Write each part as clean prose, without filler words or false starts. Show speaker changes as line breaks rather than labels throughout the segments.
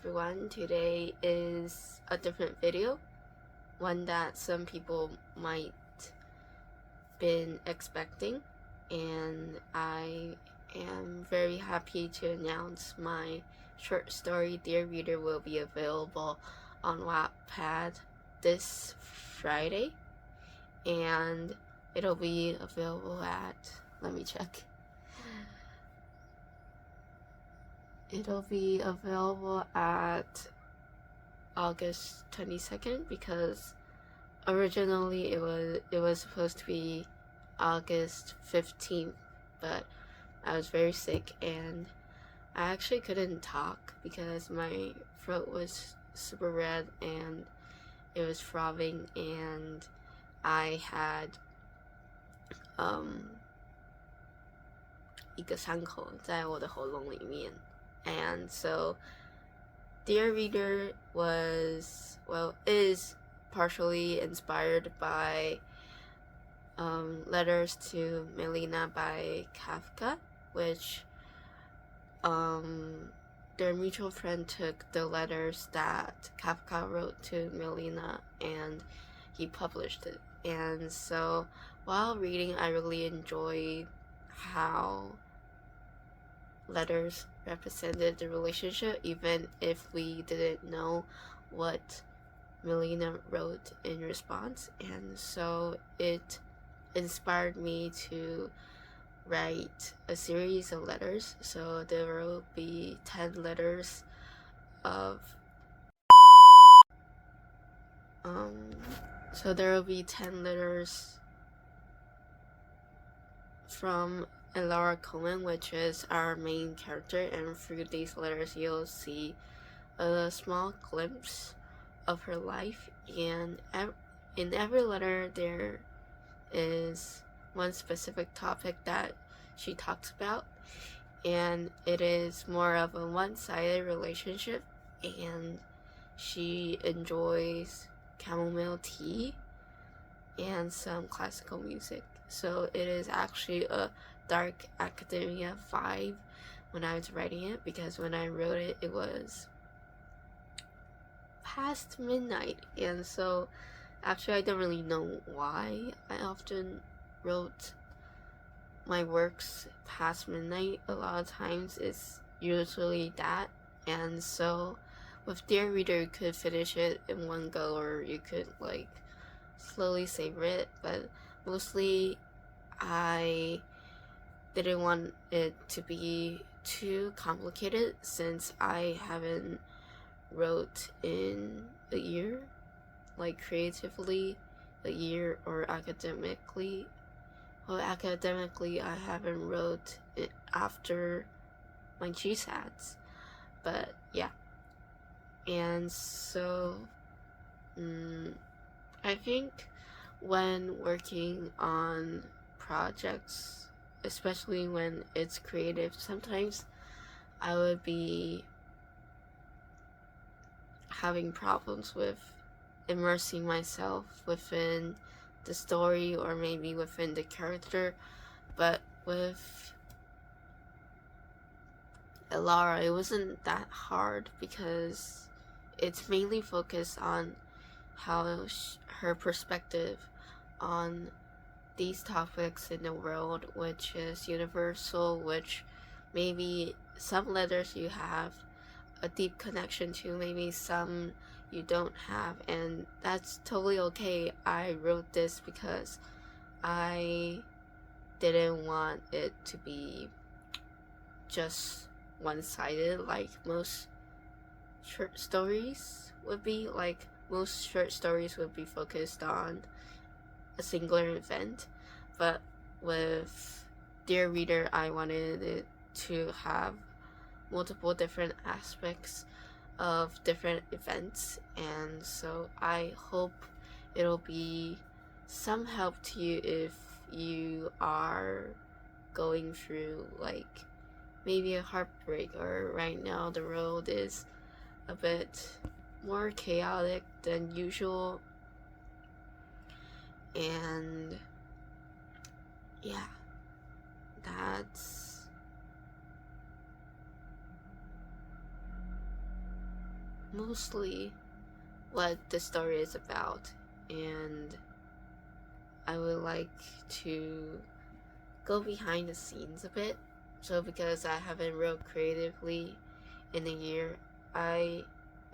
everyone. Today is a different video, one that some people might been expecting, and I am very happy to announce my short story Dear Reader will be available on Wattpad this Friday, and it'll be available at, let me check. It'll be available at August 22nd because originally it was supposed to be August 15th, but I was very sick and I actually couldn't talk because my throat was super red and it was throbbing, and I had 一个伤口在我的喉咙里面。And so Dear Reader is partially inspired by Letters to Melina by Kafka, which their mutual friend took the letters that Kafka wrote to Melina and he published it. And so while reading, I really enjoyed how letters represented the relationship, even if we didn't know what Melina wrote in response. And so it inspired me to write a series of letters. So there will be 10 letters of from Laura Cohen, which is our main character, and through these letters you'll see a small glimpse of her life, and in every letter there is one specific topic that she talks about, and it is more of a one-sided relationship, and she enjoys chamomile tea and some classical music. So it is actually a dark academia vibe when I was writing it, because when I wrote it, it was past midnight, and so actually I don't really know why I often wrote my works past midnight. A lot of times it's usually that, and so with Dear Reader you could finish it in one go, or you could like slowly savor it, but mostly I didn't want it to be too complicated since I haven't wrote in a year, like creatively a year, or academically. Well, academically I haven't wrote it after my GSATs, but yeah. And so I think when working on projects, especially when it's creative, sometimes I would be having problems with immersing myself within the story or maybe within the character. But with Elara, it wasn't that hard because it's mainly focused on how her perspective on these topics in the world, which is universal, which maybe some letters you have a deep connection to, maybe some you don't have, and that's totally okay. I wrote this because I didn't want it to be just one-sided like most short stories would be. Like most short stories would be focused on a singular event, but with Dear Reader I wanted it to have multiple different aspects of different events, and so I hope it'll be some help to you if you are going through like maybe a heartbreak, or right now the world is a bit more chaotic than usual. And yeah, that's mostly what the story is about, and I would like to go behind the scenes a bit. So because I haven't wrote creatively in a year, I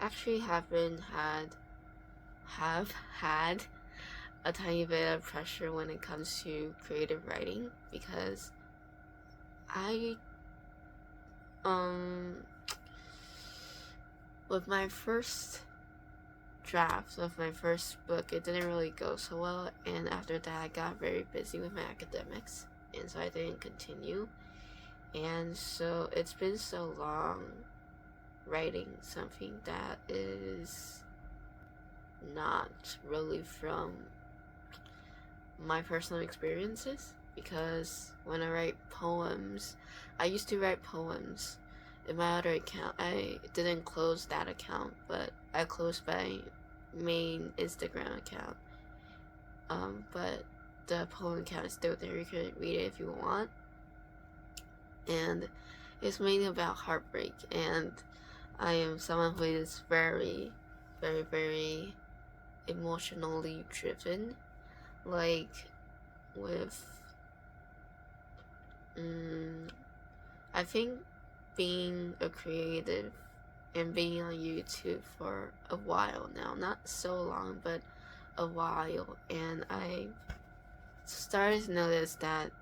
actually have had a tiny bit of pressure when it comes to creative writing, because I um with my first draft of my first book, it didn't really go so well, and after that I got very busy with my academics, and so I didn't continue. And so it's been so long writing something that is not really from my personal experiences, because when I write poems, I used to write poems in my other account. I didn't close that account, but I closed my main Instagram account. But the poem account is still there. You can read it if you want. And it's mainly about heartbreak. And I am someone who is very, very, very emotionally driven. Like, with I think being a creative and being on YouTube for a while now, not so long, but a while, and I started to notice that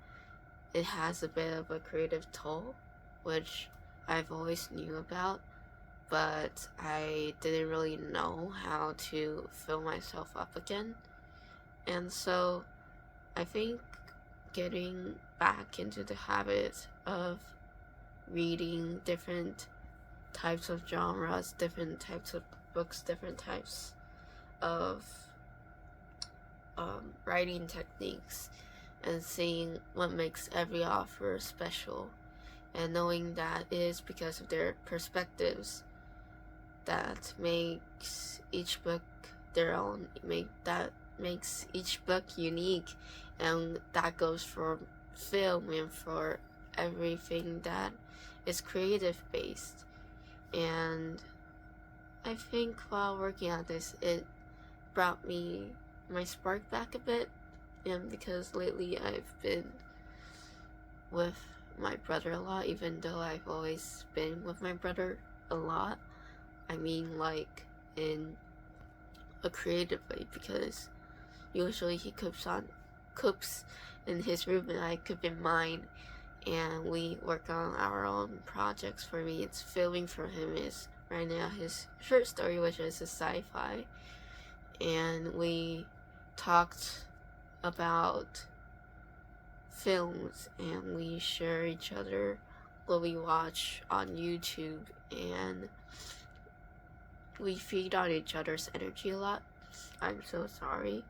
it has a bit of a creative toll, which I've always knew about, but I didn't really know how to fill myself up again. And so I think getting back into the habit of reading different types of genres, different types of books, different types of writing techniques, and seeing what makes every author special, and knowing that it is because of their perspectives that makes each book their own, that makes each book unique, and that goes for film and for everything that is creative based. And I think while working on this, it brought me my spark back a bit, and because lately I've been with my brother a lot, even though I've always been with my brother a lot. I mean, like, in a creative way, because usually he cooks in his room and I cook in mine, and we work on our own projects. For me, it's filming. For him is right now his short story, which is a sci-fi, and we talked about films, and we share each other what we watch on YouTube, and we feed on each other's energy a lot. I'm so sorry,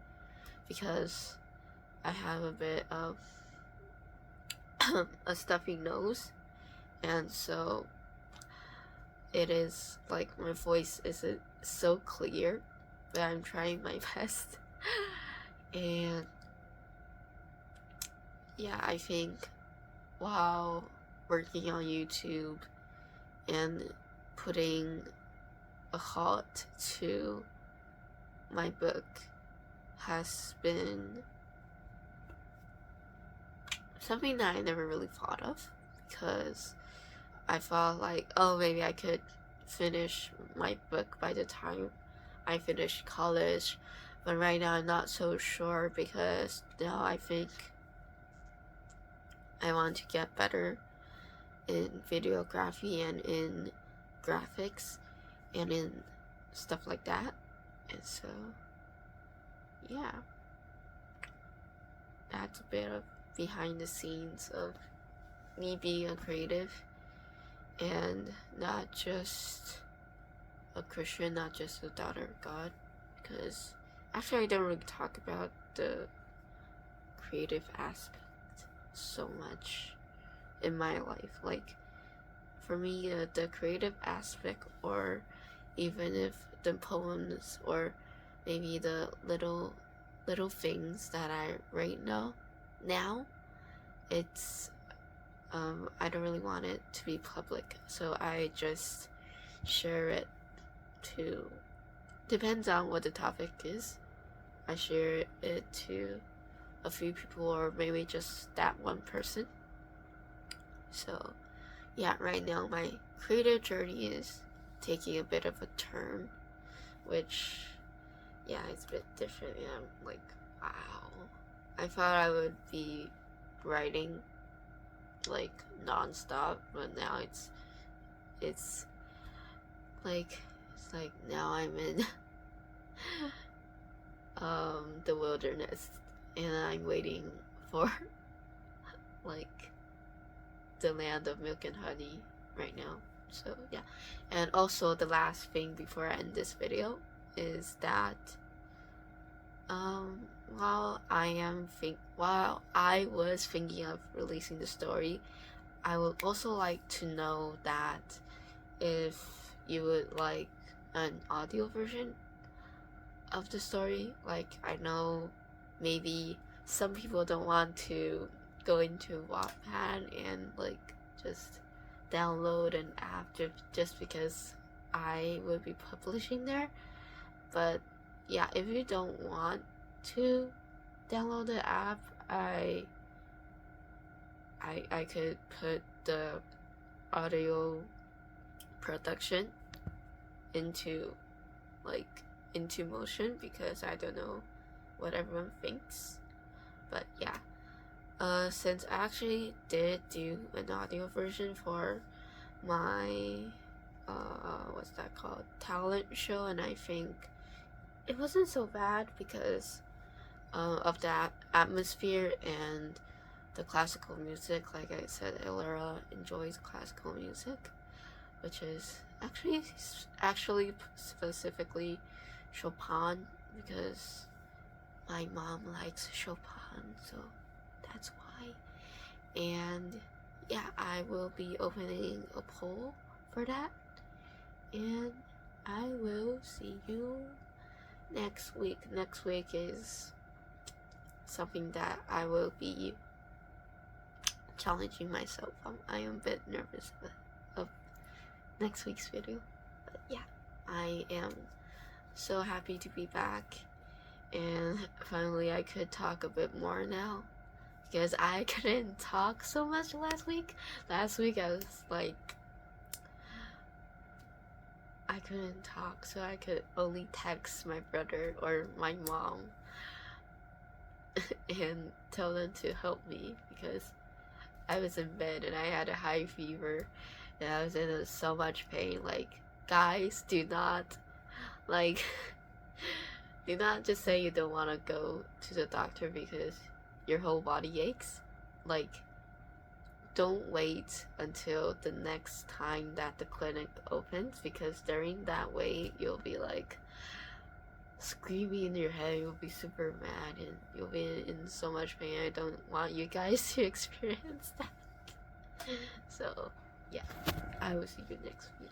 because I have a bit of a stuffy nose, and so it is like my voice isn't so clear, but I'm trying my best. And yeah, I think while working on YouTube and putting a halt to my book has been something that I never really thought of, because I thought like, oh, maybe I could finish my book by the time I finish college, but right now I'm not so sure, because now I think I want to get better in videography and in graphics and in stuff like that. And so yeah, that's a bit of behind the scenes of me being a creative, and not just a Christian, not just a daughter of God, because actually I don't really talk about the creative aspect so much in my life. Like, for me, the creative aspect, or even if the poems, or maybe the little things that I write now, it's I don't really want it to be public, so I just share it to, depends on what the topic is. I share it to a few people or maybe just that one person. So yeah, right now my creative journey is taking a bit of a turn, which, yeah, it's a bit different, and I'm like, wow. I thought I would be writing like non-stop, but now it's like now I'm in the wilderness, and I'm waiting for like the land of milk and honey right now. So yeah. And also the last thing before I end this video is that while I was thinking of releasing the story, I would also like to know that if you would like an audio version of the story. Like, I know maybe some people don't want to go into Wattpad and like just download an app just because I will be publishing there. But yeah, if you don't want to download the app, I could put the audio production into motion, because I don't know what everyone thinks. But yeah, since I actually did do an audio version for my what's that called, talent show, and I think it wasn't so bad because of that atmosphere and the classical music. Like I said, Elora enjoys classical music, which is actually specifically Chopin, because my mom likes Chopin, so that's why. And yeah, I will be opening a poll for that, and I will see you next week. Next week is something that I will be challenging myself. I am a bit nervous of next week's video, but yeah, I am so happy to be back, and finally I could talk a bit more now, because I couldn't talk so much last week. Last week I was like, I couldn't talk, so I could only text my brother or my mom and tell them to help me, because I was in bed and I had a high fever and I was in so much pain. Like, guys, do not do not just say you don't want to go to the doctor because your whole body aches. Like, don't wait until the next time that the clinic opens, because during that wait you'll be like screaming in your head, you'll be super mad, and you'll be in so much pain. I don't want you guys to experience that. So yeah, I will see you next week.